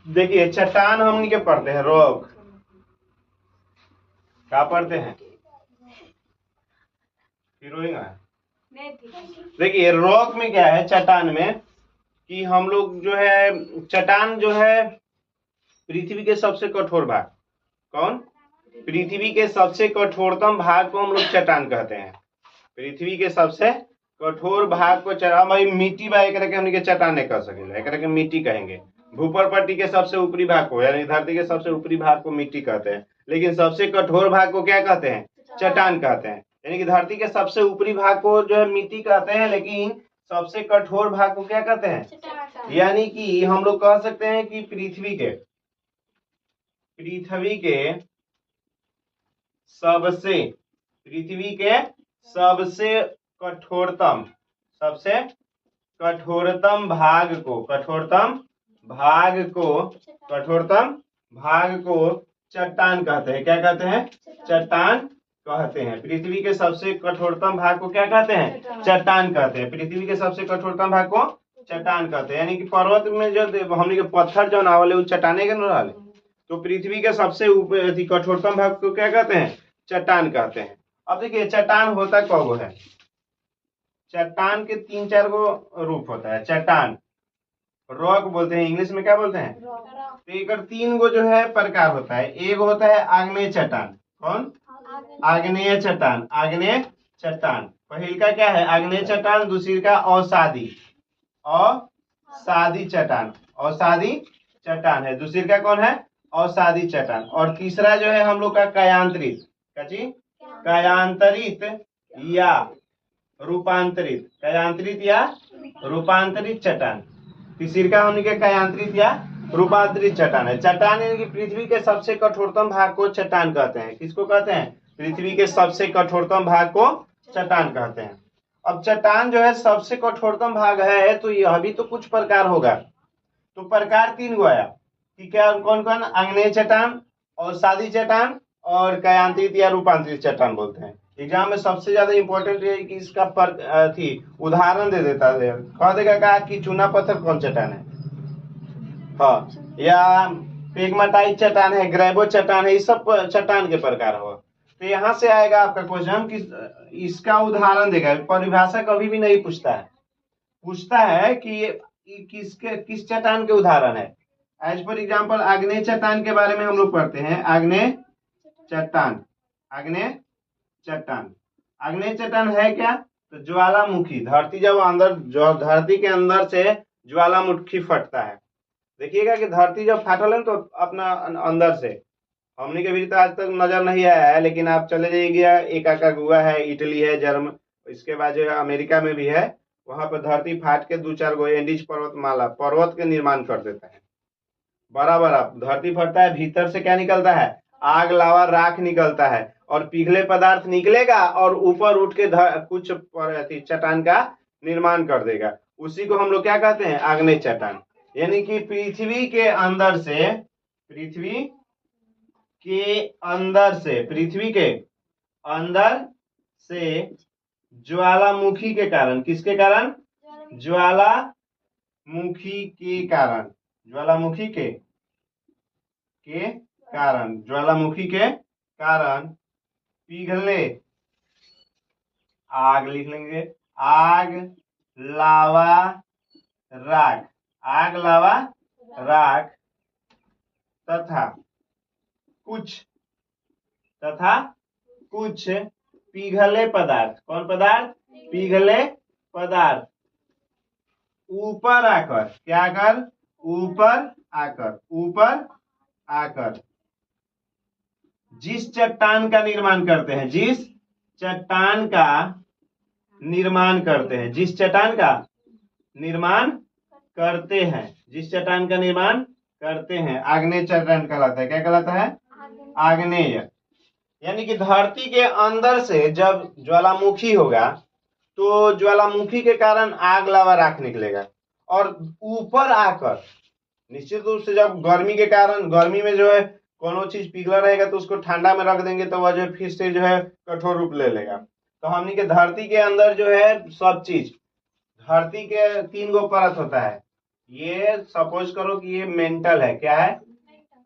देखिए चट्टान हमनी के पढ़ते हैं रॉक, क्या पढ़ते हैं हीरोइन है। देखिए रॉक में क्या है, चट्टान में कि हम लोग जो है चट्टान जो है पृथ्वी के सबसे कठोर भाग, कौन, पृथ्वी के सबसे कठोरतम भाग को हम लोग चट्टान कहते हैं। पृथ्वी के सबसे कठोर भाग को चट्टान, भाई मिट्टी बा एक हम चट्टान नहीं कह सकेंगे, एक मिट्टी कहेंगे। भूपर पट्टी के सबसे ऊपरी भाग को यानी धरती के सबसे ऊपरी भाग को मिट्टी कहते हैं, लेकिन सबसे कठोर भाग को क्या कहते हैं, चट्टान कहते हैं। यानी कि धरती के सबसे ऊपरी भाग को जो है मिट्टी कहते हैं, लेकिन सबसे कठोर भाग को क्या कहते हैं। यानी कि हम लोग कह सकते हैं कि पृथ्वी के सबसे कठोरतम भाग को चट्टान कहते हैं। क्या कहते हैं, चट्टान कहते हैं। पृथ्वी के सबसे कठोरतम भाग को क्या कहते हैं, चट्टान कहते हैं। पृथ्वी के सबसे कठोरतम भाग को चट्टान कहते हैं। यानी कि पर्वत में जो हमने के पत्थर जो नावले वो चट्टाने के न रहले, तो पृथ्वी के सबसे कठोरतम भाग को क्या कहते हैं, चट्टान कहते हैं। अब देखिए चट्टान होता कब है, चट्टान के 3-4 गो रूप होता है। चट्टान रॉक बोलते हैं, इंग्लिश में क्या बोलते हैं, तो एक 3 गो जो है प्रकार होता है। एक होता है आग्नेय चट्टान, कौन, आग्नेय चट्टान। पहल का क्या है आग्नेय चट्टान, दूसरी का अवसादी चट्टान है। दूसरी का कौन है, अवसादी चट्टान। और तीसरा जो है हम लोग का कायांतरित या रूपांतरित चट्टान। तीसरी का हमने के कायांतरित या रूपांतरित चट्टान है। चट्टान यानी कि पृथ्वी के सबसे कठोरतम भाग को चट्टान कहते हैं। किसको कहते हैं, पृथ्वी के सबसे कठोरतम भाग को चट्टान कहते हैं। अब चट्टान जो है सबसे कठोरतम भाग है, तो यह भी तो कुछ प्रकार होगा। तो प्रकार 3 गो आया कि क्या, कौन कौन, आग्नेय चट्टान, अवसादी चट्टान और कायांतरित या रूपांतरित चट्टान बोलते हैं। एग्जाम में सबसे ज्यादा इंपॉर्टेंट है कि इसका उदाहरण दे देता है, कह देगा कहा कि चूना पत्थर कौन चट्टान है, हाँ, या पेगमाटाइट चट्टान है, ग्रेबो चट्टान है, ये सब चट्टान के प्रकार हो। तो यहाँ से आएगा आपका क्वेश्चन कि इसका उदाहरण देगा। परिभाषा कभी भी नहीं पूछता है कि किस चट्टान के उदाहरण है। एज फॉर एग्जाम्पल आग्नेय चट्टान के बारे में हम लोग पढ़ते हैं। आग्नेय चट्टान है क्या, तो ज्वालामुखी, धरती जब धरती के अंदर से ज्वालामुखी फटता है। देखिएगा कि धरती जब फाटल है तो अपना अंदर से हमने के भी तो आज तक नजर नहीं आया है, लेकिन आप चले जाइएगा, एक आका हुआ है, इटली है, जर्मन, इसके बाद जो है अमेरिका में भी है, वहां पर धरती फाट के 2-4 गो एंडीज पर्वत के निर्माण कर देता है। बड़ा धरती फटता है, भीतर से क्या निकलता है, आग, लावा, राख निकलता है और पिघले पदार्थ निकलेगा और ऊपर उठ के कुछ चट्टान का निर्माण कर देगा। उसी को हम लोग क्या कहते हैं, आग्नेय चट्टान। यानी कि पृथ्वी के अंदर से ज्वालामुखी के कारण, किसके कारण, ज्वालामुखी के कारण पिघले, आग लिख लेंगे, आग, लावा, राख तथा कुछ पिघले पदार्थ, कौन पदार्थ, पिघले पदार्थ ऊपर आकर, क्या कर, ऊपर आकर जिस चट्टान का निर्माण करते हैं, जिस चट्टान का निर्माण करते हैं, आग्नेय चट्टान कहलाता है। क्या कहलाता है, आग्नेय। यानी कि धरती के अंदर से जब ज्वालामुखी होगा तो ज्वालामुखी के कारण आग, लावा, राख निकलेगा और ऊपर आकर निश्चित रूप से जब गर्मी के कारण, गर्मी में जो है कोनो चीज पिघला रहेगा तो उसको ठंडा में रख देंगे तो वह जो फिर से जो है कठोर रूप ले लेगा। तो हमने के धरती के अंदर जो है सब चीज, धरती के 3 गो परत होता है, ये सपोज करो कि ये मेंटल है, क्या है,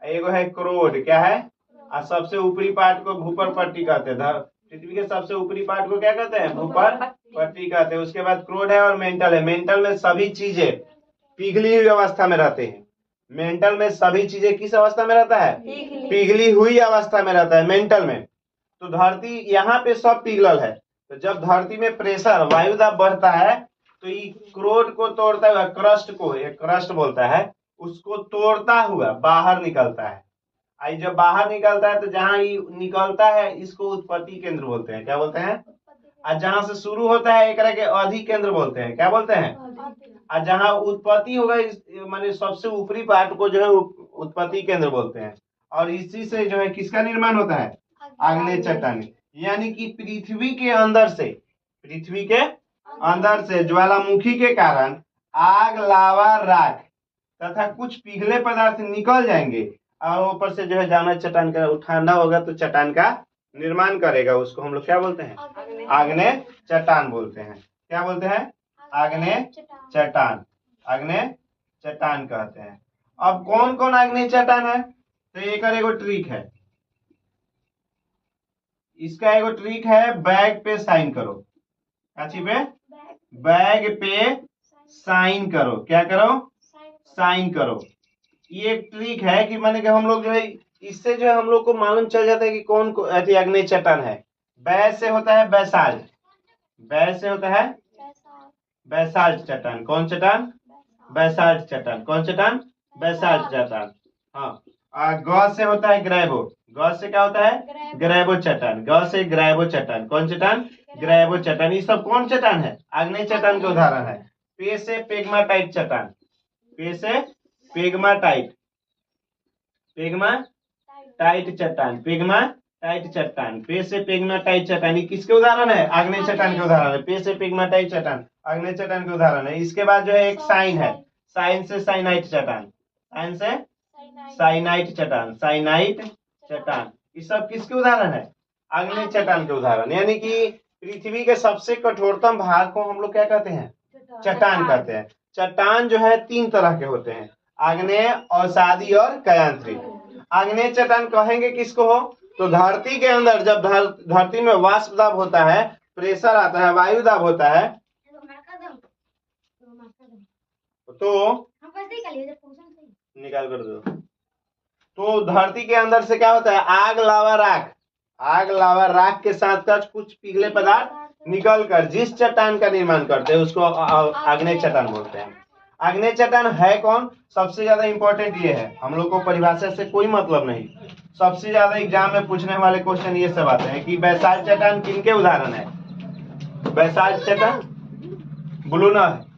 एगो है क्रोड, क्या है, और सबसे ऊपरी पार्ट को भूपर पट्टी कहते हैं। पृथ्वी के सबसे ऊपरी पार्ट को क्या कहते हैं, भूपर पट्टी कहते हैं। उसके बाद क्रोड है और मेंटल है। मेंटल में सभी चीजें पिघली हुई अवस्था में रहते हैं। मेंटल में सभी चीजें किस अवस्था में रहता है, पिघली हुई अवस्था में रहता है मेंटल में। तो धरती यहाँ पे सब पिघलल है। तो जब धरती में प्रेशर वायु दाब बढ़ता है तो ये क्रोड को तोड़ता हुआ, क्रस्ट को, एक क्रस्ट बोलता है, उसको तोड़ता हुआ बाहर निकलता है। आई जब बाहर निकलता है तो जहाँ ये निकलता है इसको उत्पत्ति केंद्र बोलते हैं, क्या बोलते हैं, और जहाँ से शुरू होता है एक के अधि केंद्र बोलते हैं, क्या बोलते हैं, और जहाँ उत्पत्ति होगा माने सबसे ऊपरी पार्ट को जो है उत्पत्ति केंद्र बोलते हैं। और इसी से जो है किसका निर्माण होता है, आग्नेय चट्टानी। यानी कि पृथ्वी के अंदर से, पृथ्वी के अंदर से ज्वालामुखी के कारण आग, लावा, राख तथा कुछ पिघले पदार्थ निकल जाएंगे और ऊपर से जो है जाना चट्टान का ठंडा होगा तो चट्टान का निर्माण करेगा। उसको हम लोग क्या बोलते हैं, आग्नेय चट्टान बोलते हैं। क्या बोलते हैं, आग्नेय चट्टान, आग्नेय चट्टान कहते हैं। अब कौन कौन आग्नेय चट्टान है, तो एक एगो ट्रिक है, इसका एगो ट्रिक है, बैग पे साइन करो, काची पे, बैग पे साइन करो, क्या करो, साइन करो। ये एक ट्रिक है कि माने कि हम लोग जो है इससे जो है हम लोग को मालूम चल जाता है कि कौन आग्नेय चट्टान है। बै से होता है बैसाल्ट, बै से होता है बैसाल्ट चट्टान। कौन चट्टान, बैसाल्ट चट्टान। कौन चट्टान, बैसाल्ट चट्टान। हाँ, ग से होता है ग्रेबो, ग से क्या होता है, ग्रेबो चट्टान, ग से ग्रेबो चट्टान। कौन चट्टान, ग्रेबो चट्टान। ये सब कौन चट्टान है, आग्नेय चट्टान के उदाहरण है। पे से पेग्माटाइट चट्टान, पे से पेग्माटाइट, पेग्माटाइट चट्टान, पेग्माटाइट चट्टान, पे से पेग्माटाइट चट्टान। ये किसके उदाहरण है, आग्नेय चट्टान के उदाहरण है। पे से पेग्माटाइट चट्टान आग्नेय चट्टान के उदाहरण है। इसके बाद जो है एक साइन है, साइन से साइनाइट चट्टान, साइन से साइनाइट चट्टान, साइनाइट चट्टान। ये सब किसके उदाहरण है, आग्नेय चट्टान के उदाहरण। यानी कि पृथ्वी के सबसे कठोरतम भाग को हम लोग क्या कहते हैं, चट्टान कहते हैं। चट्टान जो है तीन तरह के होते हैं, आग्नेय, अवसादी और कायांतरित। आग्नेय चट्टान कहेंगे किसको हो, तो धरती के अंदर जब धरती में वाष्प दाब होता है, प्रेशर आता है, वायु दाब होता है, तो निकाल कर दो। तो धरती के अंदर से क्या होता है, आग, लावा, राख, आग, लावा, राख के साथ साथ कुछ पिघले पदार्थ निकल कर जिस चट्टान का निर्माण करते हैं उसको आग्नेय चट्टान बोलते हैं। आग्नेय चट्टान है कौन, सबसे ज्यादा इंपॉर्टेंट ये है, हम लोग को परिभाषा से कोई मतलब नहीं, सबसे ज्यादा एग्जाम में पूछने वाले क्वेश्चन ये सब आते हैं कि बैसाल्ट चट्टान किनके उदाहरण है। बैसाल्ट चट्टान ब्लूना है,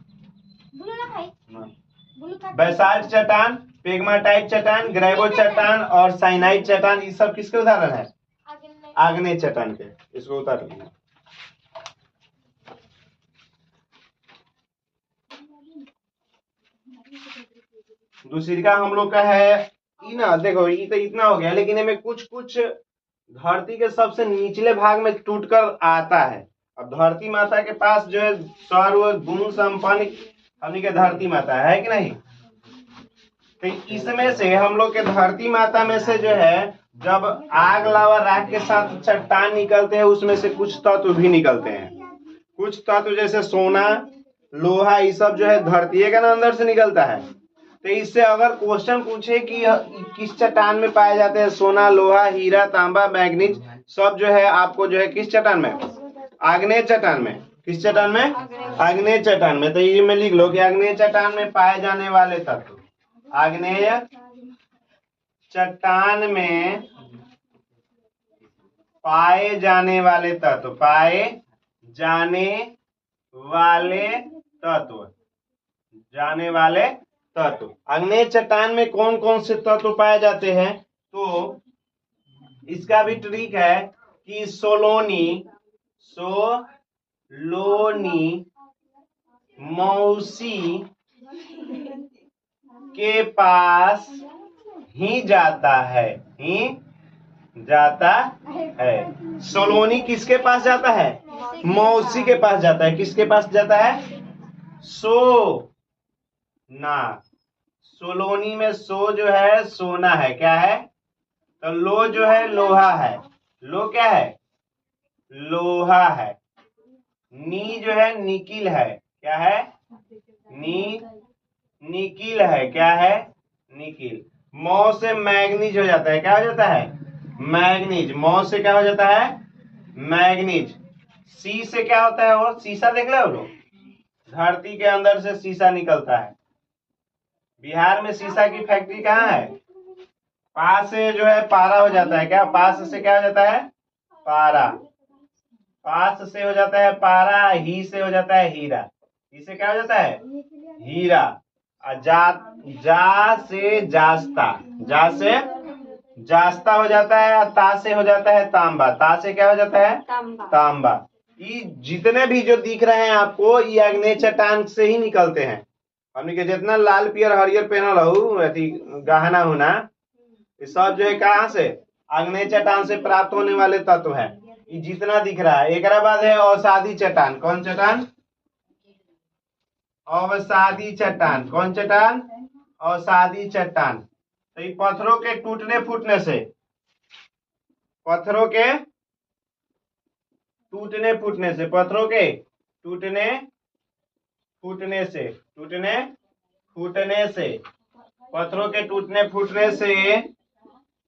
बैसाल्ट चट्टान, पेग्माटाइट चट्टान, ग्रेबो चट्टान और साइनाइट चट्टान, ये सब किसके उदाहरण है, आग्नेय चट्टान के। इसको उतार लिया। दूसरी का हम लोग का है ना, देखो ये तो इतना हो गया, लेकिन इनमें कुछ कुछ धरती के सबसे निचले भाग में टूटकर आता है। अब धरती माता के पास जो है सर्व गुण संपन्न हमनी के धरती माता है कि नहीं। तो इसमें से हम लोग के धरती माता में से जो है जब आग, लावा, राख के साथ चट्टान निकलते हैं उसमें से कुछ तत्व भी निकलते हैं। कुछ तत्व जैसे सोना, लोहा, ये सब जो है धरती के अंदर से निकलता है। तो इससे अगर क्वेश्चन पूछे कि किस चट्टान में पाए जाते हैं सोना, लोहा, हीरा, तांबा, मैग्नीज, सब जो है आपको जो है किस चट्टान में, आग्नेय चट्टान में। किस चट्टान में, आग्नेय चट्टान में। तो ये में लिख लो कि आग्नेय चट्टान में पाए जाने वाले तत्व, आग्नेय चट्टान में पाए जाने वाले तत्व, पाए जाने वाले तत्व, जाने वाले तत्व। आग्नेय चट्टान में कौन कौन से तत्व पाए जाते हैं, तो इसका भी ट्रिक है कि सोलोनी, मौसी के पास ही जाता है, ही जाता है। सोलोनी किसके पास जाता है, मौसी के पास जाता है। किसके पास जाता है, ना। सोलोनी में सो जो है सोना है, क्या है? तो लो जो है लोहा है, लो क्या है? लोहा है। नी जो है निकिल है, क्या है? नी निकिल है, क्या है? निकिल। मौ से मैग्नीज हो जाता है, क्या हो जाता है? मैग्नीज। मौ से क्या हो जाता है? मैग्नीज। सी से क्या होता है? वो शीशा देख रहे हो लोग, धरती के अंदर से शीशा निकलता है। बिहार में शीशा की फैक्ट्री कहाँ है? पास से जो है पारा हो जाता है, क्या? पास से क्या हो जाता है? पारा। पास से हो जाता है पारा, ही से हो जाता है हीरा। इसे क्या हो जाता है? हीरा। और जा से जास्ता, जा से जास्ता हो जाता है, और ता से हो जाता है तांबा। ता से क्या हो जाता है? तांबा। ये जितने भी जो दिख रहे हैं आपको, ये आग्नेय चट्टान से ही निकलते हैं। हमने के जितना लाल पियर हरियर पहनल रहू अथी गहना होना, ये सब जो है कहाँ से? आग्नेय चट्टान से प्राप्त होने वाले तत्व है। ये जितना दिख रहा है। एक बाद है अवसादी चट्टान। कौन चट्टान? अवसादी चट्टान। कौन चट्टान? अवसादी चट्टान। तो ये पत्थरों के टूटने फूटने से, पत्थरों के टूटने फूटने से, पत्थरों के टूटने फूटने से, टूटने फूटने से, पत्थरों के टूटने फूटने से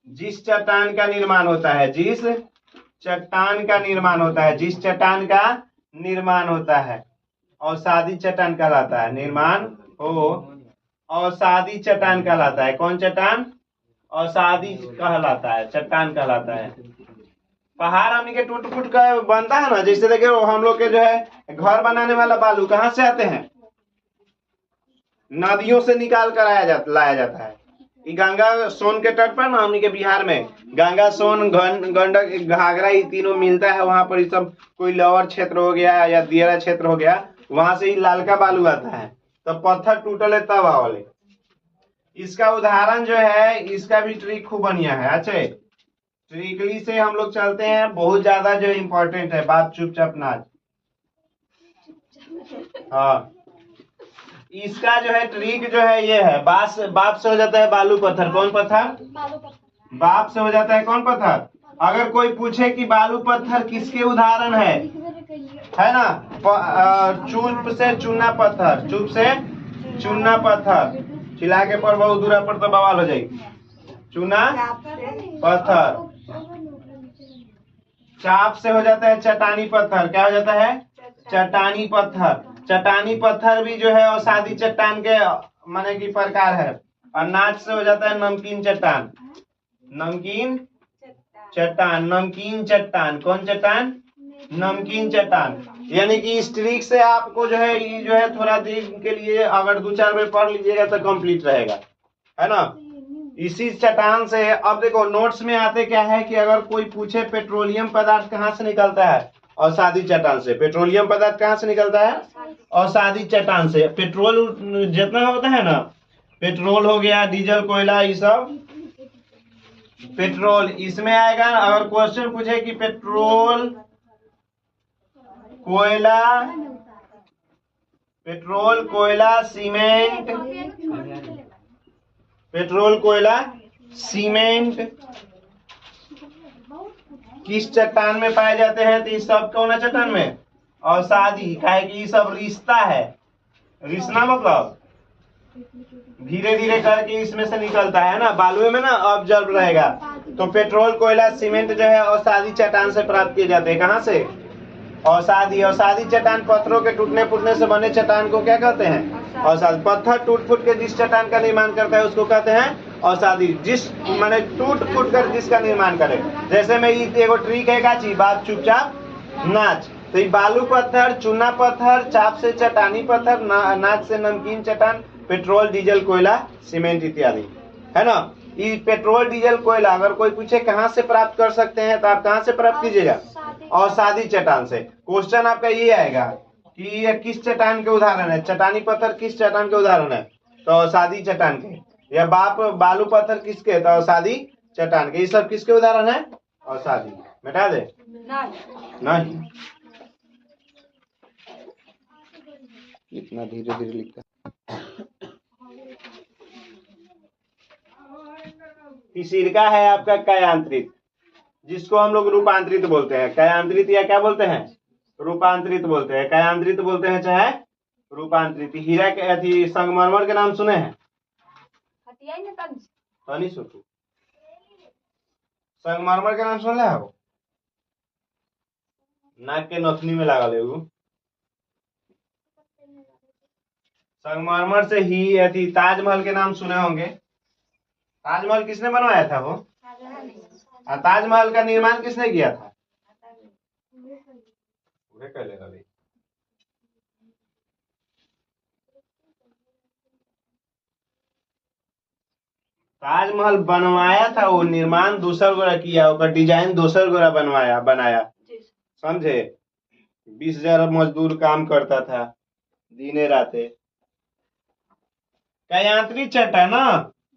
जिस चट्टान का निर्माण होता है, जिस चट्टान का निर्माण होता है, जिस चट्टान का निर्माण होता है, अवसादी चट्टान कहलाता है। निर्माण हो अवसादी चट्टान कहलाता है। कौन चट्टान? अवसादी कहलाता है, चट्टान कहलाता है। पहाड़ हमनी के टूट फूट कर बनता है ना, जैसे देखिए हम लोग के जो है घर बनाने वाला बालू कहाँ से आते हैं? नदियों से निकाल कर लाया जाता है। ये गंगा सोन के तट पर ना, हमनी के बिहार में गंगा सोन गंडक घाघरा ये तीनों मिलता है। वहां पर ये सब कोई लोअर क्षेत्र हो गया या दियरा क्षेत्र हो गया, वहां से ही लालका बालू आता है। तो पत्थर टूटल है तब आवले। इसका उदाहरण जो है, इसका भी ट्रिक खूब बढ़िया है। अच्छा, ट्रिकली से हम लोग चलते हैं, बहुत ज्यादा जो इम्पोर्टेंट है। बात चुपचाप नाच। हाँ, इसका जो है ट्रिक जो है ये है, बाप से हो जाता है बालू पत्थर। कौन पत्थर? बाप से हो जाता है कौन पत्थर? अगर कोई पूछे कि बालू पत्थर किसके उदाहरण है ना? चुप से चूना पत्थर, चुप से चूना पत्थर, चिल्ला के पर बहुत दूर पर तो बवाल हो जाएगी। चूना पत्थर। चाप से हो जाता है चट्टानी पत्थर। क्या हो जाता है? चट्टानी पत्थर। चट्टानी पत्थर भी जो है अवसादी चट्टान के माने की प्रकार है। और नाच से हो जाता है नमकीन चट्टान। नमकीन चट्टान, नमकीन चट्टान। कौन चट्टान? नमकीन चट्टान। यानी कि इस ट्रिक से आपको जो है ये जो है थोड़ा दिन के लिए अगर 2-4 बार पढ़ लीजिएगा तो कंप्लीट रहेगा, है ना? इसी चट्टान से अब देखो नोट्स में आते क्या है कि अगर कोई पूछे पेट्रोलियम पदार्थ कहाँ से निकलता है? अवसादी चट्टान से। पेट्रोलियम पदार्थ कहाँ से निकलता है? अवसादी चट्टान से। पेट्रोल जितना होता है ना, पेट्रोल हो गया, डीजल, कोयला, ये सब पेट्रोल इसमें आएगा। अगर क्वेश्चन पूछे कि पेट्रोल कोयला, पेट्रोल कोयला सीमेंट, पेट्रोल कोयला सीमेंट किस चट्टान में पाए जाते हैं? तो इस सब कौन है चट्टान में? अवसादी। काहे कि ये सब रिश्ता है। रिश्ना मतलब धीरे धीरे करके इसमें से निकलता है ना। बालुए में ना ऑब्जर्व रहेगा। तो पेट्रोल कोयला सीमेंट जो है अवसादी चट्टान से प्राप्त किए जाते हैं। कहाँ से? अवसादी। अवसादी चट्टान पत्थरों के टूटने फूटने से बने चट्टान को क्या कहते हैं? अवसादी। पत्थर टूट फूट के जिस चट्टान का निर्माण करता है उसको कहते हैं अवसादी। जिस माने टूट फूट कर जिसका निर्माण करे। जैसे में एगो ट्रिक है काची, बात चुपचाप नाच। तो ये बालू पत्थर, चूना पत्थर, चाप से चट्टानी पत्थर, नाच से नमकीन चट्टान, पेट्रोल डीजल कोयला सीमेंट इत्यादि, है ना? ये पेट्रोल डीजल कोयला अगर कोई पूछे कहाँ से प्राप्त कर सकते हैं, तो आप कहाँ से प्राप्त कीजिएगा? अवसादी चट्टान से। क्वेश्चन आपका ये आएगा कि ये किस चट्टान के उदाहरण है? चट्टानी पत्थर किस चट्टान के उदाहरण है? तो अवसादी चट्टान के। या बालू पत्थर किसके? तो अवसादी चट्टान के। ये सब किसके उदाहरण है? अवसादी। मिटा दे नहीं, इतना धीरे धीरे लिखता तीसरा है आपका कायांतरित, जिसको हम लोग रूपांतरित बोलते हैं। कायांतरित या क्या बोलते हैं, रूपांतरित बोलते हैं। कायांतरित बोलते हैं चाहे रूपांतरित। हीरा के अथी संगमरमर के नाम सुने हैं? तनी सोचो, संगमरमर के नाम सुन ले हो? नाक के नथनी में लागल है वो। संगमरमर से ही अथी ताजमहल के नाम सुने होंगे। ताजमहल किसने बनवाया था वो? ताजमहल का निर्माण किसने किया था? वह कर लेगा भाई। ताजमहल बनवाया था वो, निर्माण दूसर गोरा किया, उसका डिजाइन दूसर गोरा बनाया। समझे? 20,000 मजदूर काम करता था दिने राते। कायांतरित चट्टान ना,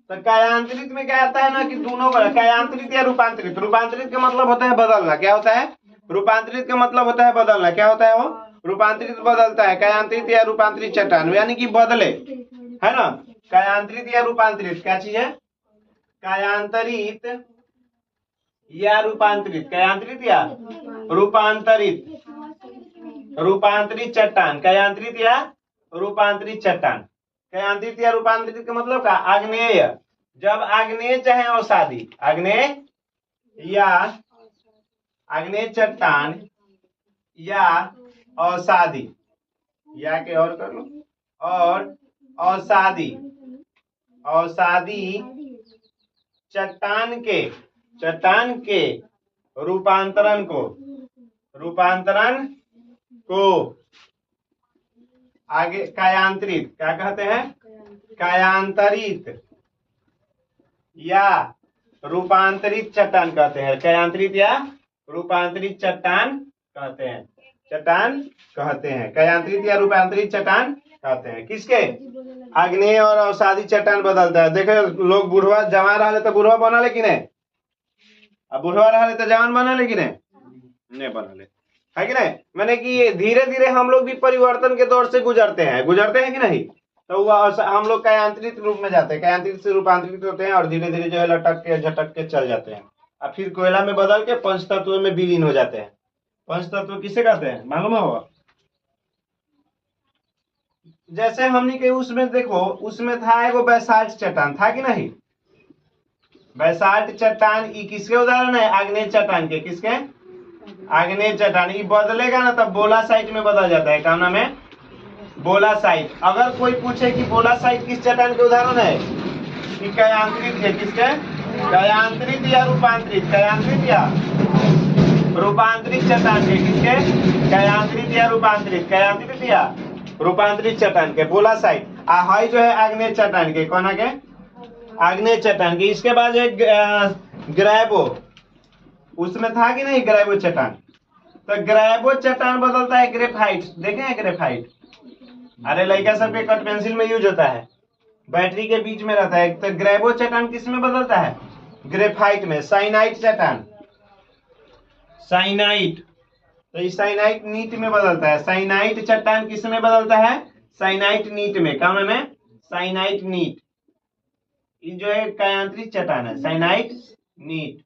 तो कायांतरित में क्या आता है ना कि दोनों कायांतरित या रूपांतरित। रूपांतरित का मतलब होता है बदलना। क्या होता है? रूपांतरित का मतलब होता है बदलना। क्या होता है वो? रूपांतरित बदलता है। कायांतरित या रूपांतरित चट्टान यानी कि बदले, है ना? कायांतरित या रूपांतरित क्या चीज है? कायांतरित या रूपांतरित, कायांतरित या रूपांतरित, रूपांतरित चट्टान, कायांतरित या रूपांतरित चट्टान। कायांतरित या रूपांतरित का मतलब का आग्नेय, जब आग्नेय चाहे अवसादी, आग्नेय चट्टान या अवसादी, या के और कर लो, और अवसादी चट्टान के रूपांतरण को आगे कायांतरित क्या कहते हैं? कायांतरित या रूपांतरित चट्टान कहते हैं। कायांतरित या रूपांतरित चट्टान कहते हैं। कायांतरित या रूपांतरित चट्टान कहते हैं। किसके? आग्नेय और अवसादी चट्टान बदलता है। देखो लोग बुढ़वा जवान रहा तो बुढ़वा बना ले कि नहीं? अब बुढ़वा रहा तो जवान बना ले कि नहीं बना ले, है कि नहीं? मैंने कि धीरे धीरे हम लोग भी परिवर्तन के दौर से गुजरते हैं कि नहीं? तो वह हम लोग कायांतरित रूप में जाते हैं, कायांतरित से रूपांतरित होते हैं और धीरे धीरे जो है लटक के झटक के चल जाते हैं और फिर कोयला में बदल के पंचतत्व में विलीन हो जाते हैं। पंचतत्व किसे कहते हैं मालूम होगा? जैसे हमने के उसमें देखो, उसमें था एगो बैसाल्ट चट्टान, था कि नहीं? बैसाल्ट चट्टान ये किसके उदाहरण है? आग्नेय चट्टान के। किसके? आग्नेय चट्टान। ये बदलेगा ना तब बोलासाइट में बदल जाता है। क्या नाम है? बोलासाइट। अगर कोई पूछे कि बोलासाइट किस चट्टान के उदाहरण है, कि कायांतरित है। किसके? कायांतरित या रूपांतरित? कायांतरित या रूपांतरित चट्टान के। किसके? कायांतरित या रूपांतरित? कायांतरित या रूपांतरित चट्टान के बोलासाइट। हाई जो है आग्नेय चट्टान के। कौन के? आग्नेय चट्टान के। इसके बाद जो ग्रैबो, उसमें था कि नहीं ग्रैबो चट्टान? तो ग्रैबो चट्टान बदलता है ग्रेफाइट। देखे हैं ग्रेफाइट? अरे लड़का सब के कट पेंसिल में यूज होता है, बैटरी के बीच में रहता है। तो ग्रैबो चट्टान किस में बदलता है? ग्रेफाइट में। साइनाइट चट्टान, साइनाइट, तो ये साइनाइट नीट में बदलता है। साइनाइट चट्टान किस में बदलता है? साइनाइट नीट में। क्या नाम है? साइनाइट नीट। ये जो है कायांतरित चट्टान है, साइनाइट नीट।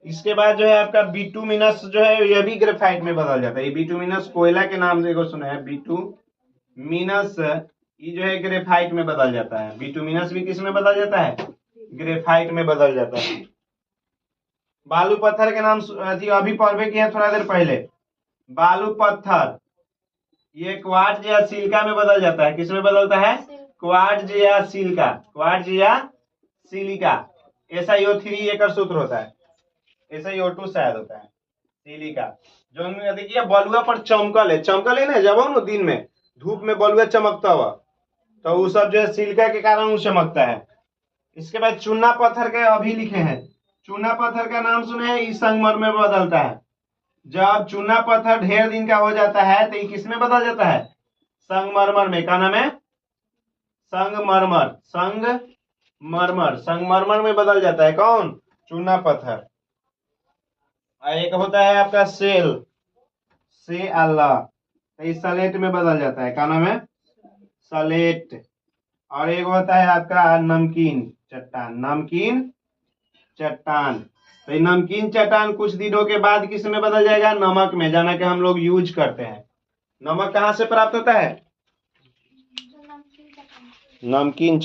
इसके बाद जो है आपका बिटुमिनस जो है यह भी ग्रेफाइट में बदल जाता है। ये बिटुमिनस कोयला के नाम से सुना है, बिटुमिनस। ये जो है ग्रेफाइट में बदल जाता है। बिटुमिनस भी किस में बदल जाता है? ग्रेफाइट में बदल जाता है। बालू पत्थर के नाम अभी पढ़वे किया थोड़ा देर पहले। बालू पत्थर ये क्वार्ट्ज या सिलिका में बदल जाता है। किस में बदलता है? क्वार्ट्ज या सिलिका, क्वार्ट्ज या सिलिका। SiO3 एक सूत्र होता है, SiO2 शायद होता है, सिलिका। जो देखिए बलुआ पर चमकल है ना, जब हो दिन में धूप में बलुआ चमकता हुआ, तो वो सब जो है सिलिका के कारण वो चमकता है। इसके बाद चूना पत्थर के अभी लिखे हैं। चूना पत्थर का नाम सुने हैं? इस संगमरमर में बदलता है। जब चूना पत्थर ढेर दिन का हो जाता है तो ये किस में बदल जाता है? संगमरमर में। क्या नाम है? संगमरमर। संगमरमर में बदल जाता है। कौन? चूना पत्थर। एक होता है आपका सेल, से अल्लाह, तो इस सलेट में बदल जाता है। क्या नाम है? सलेट। और एक होता है आपका नमकीन चट्टान, नमकीन चट्टान। तो ये नमकीन चट्टान कुछ दिनों के बाद किस में बदल जाएगा? नमक में, जाना कि हम लोग यूज करते हैं। नमक कहाँ से प्राप्त होता है? नमकीन